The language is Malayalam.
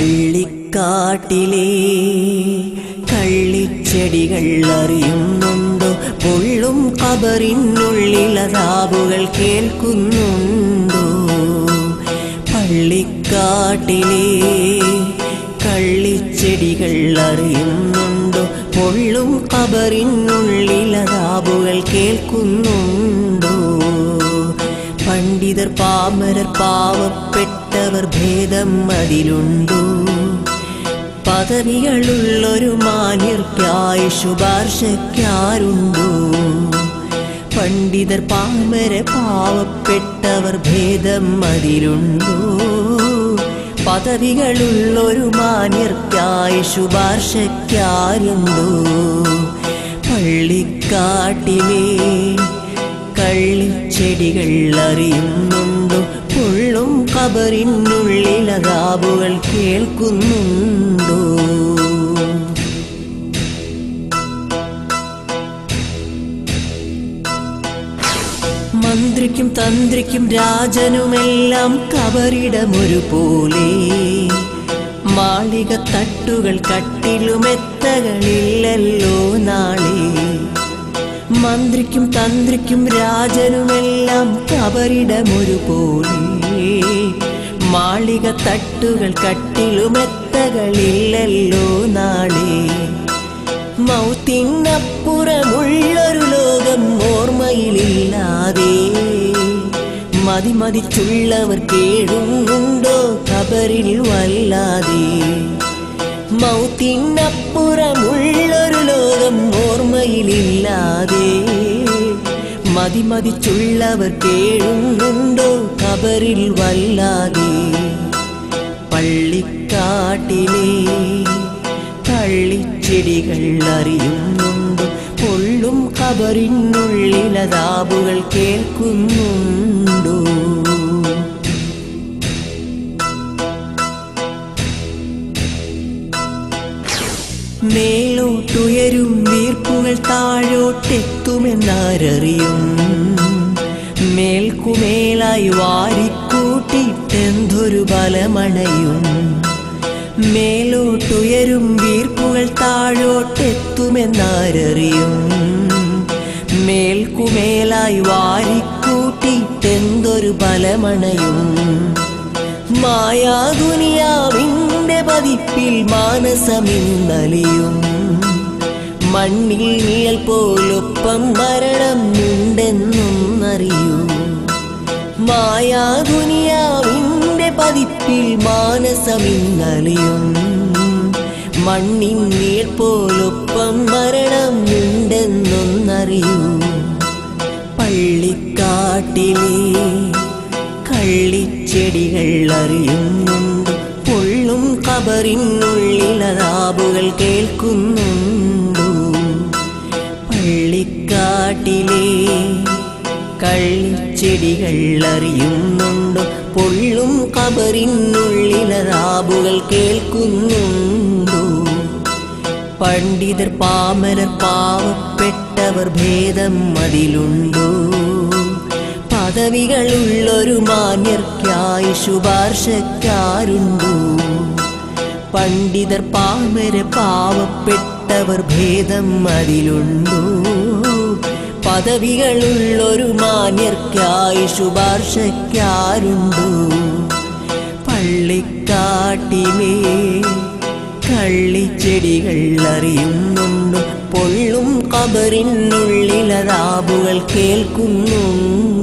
പള്ളിക്കാട്ടിലെ കള്ളിച്ചെടികൾ അറിയുന്നുണ്ടോ? പൊള്ളും ഖബറിനുള്ളിൽ അദാബുകൾ കേൾക്കുന്നുണ്ടോ? പള്ളിക്കാട്ടിലെ കള്ളിച്ചെടികൾ അറിയുന്നുണ്ടോ? പൊള്ളും ഖബറിനുള്ളിൽ അദാബുകൾ കേൾക്കുന്നുണ്ടോ? പണ്ഡിതർ പാമരർ പാവപ്പെട്ടവർ ഭേദം അതിലുണ്ടോ? പദവികളുള്ളൊരു മാന്യർക്കായി ശുപാർശക്കാരുണ്ടോ? പണ്ഡിതർ പാമര പാവപ്പെട്ടവർ ഭേദം അതിലുണ്ടോ? പദവികളുള്ളൊരു മാന്യർക്കായി ശുപാർശക്കാരുണ്ടോ? പള്ളിക്കാട്ടിലെ കള്ളിച്ചെടികൾ അറിയുന്നുണ്ടോ? പൊള്ളും ഖബറിനുള്ളിൽ അദാബുകൾ കേൾക്കുന്നുണ്ടോ? മന്ത്രിക്കും തന്ത്രിക്കും രാജനുമെല്ലാം ഖബറിടമൊരുപോലെ. മാളിക തട്ടുകൾ കട്ടിലുമെത്തകളില്ലല്ലോ നാളെ. മന്ത്രിക്കും തന്ത്രിക്കും രാജനുമെല്ലാം ഖബറിടമൊരുപോലെ. മാളിക തട്ടുകൾ കട്ടിലുമെത്തകളില്ലല്ലോ നാളെ. മൗത്തിനപ്പുറമുള്ളൊരു ലോകം ഓർമ്മയിലില്ലാതെ മതിമതിച്ചുള്ളവർ കേഴുന്നുണ്ടോ ഖബറിൽ വല്ലാതെ? മൗത്തിനപ്പുറമുള്ളൊരു ലോകം ഓർമ്മയിലില്ലാതെ മതിമതിച്ചുള്ളവർ കേഴുന്നുണ്ടോ ഖബറിൽ വല്ലാതെ? പള്ളിക്കാട്ടിലെ കള്ളിച്ചെടികൾ അറിയുന്നുണ്ടോ? പൊള്ളും ഖബറിനുള്ളിൽ അദാബുകൾ കേൾക്കുന്നുണ്ടോ? മേലോട്ടുയരും വീർപ്പുകൾ താഴോട്ടെത്തുമെന്നാരറിയും? മേൽക്കുമേലായി വാരിക്കൂട്ടിട്ടെന്തൊരു ബലമണയും? മേലോട്ടുയരും വീർപ്പുകൾ താഴോട്ടെത്തുമെന്നാരറിയും? മേൽക്കുമേലായി വാരിക്കൂട്ടിട്ടെന്തൊരു ബലമണയും? മായാദുനിയാവിന്റെ പതിപ്പിൽ മാനസമിന്നലിയും. മണ്ണിൽ നിഴൽ പോലൊപ്പം മരണം ഉണ്ടെന്നും അറിയൂ. മായാദുനിയാവിന്റെ പതിപ്പിൽ മാനസമിന്നലിയും. മണ്ണിൻ നിഴൽ പോലൊപ്പം മരണം ഉണ്ടെന്നൊന്നറിയൂ. പള്ളിക്കാട്ടിലെ കള്ളിച്ചെടികൾ അറിയുന്നുണ്ടോ? പൊള്ളും ഖബറിനുള്ളിൽ അദാബുകൾ കേൾക്കുന്നുണ്ടോ? പള്ളിക്കാട്ടിലെ കള്ളിച്ചെടികൾ അറിയുന്നുണ്ടോ? പൊള്ളും ഖബറിനുള്ളിൽ അദാബുകൾ കേൾക്കുന്നുണ്ടോ? പണ്ഡിതർ പാമരർ പാവപ്പെട്ടവർ ഭേദം അതിലുണ്ടോ? പദവികളുള്ളൊരു മാന്യർക്കായി ശുപാർശക്കാരുണ്ടോ? പണ്ഡിതർ പാമര പാവപ്പെട്ടവർ ഭേദം അതിലുണ്ടോ? പദവികളുള്ളൊരു മാന്യർക്കായി ശുപാർശക്കാരുണ്ടോ? പള്ളിക്കാട്ടിലെ കള്ളിച്ചെടികൾ അറിയുന്നുണ്ടോ? പൊള്ളും ഖബറിനുള്ളിൽ അദാബുകൾ കേൾക്കുന്നുണ്ടോ?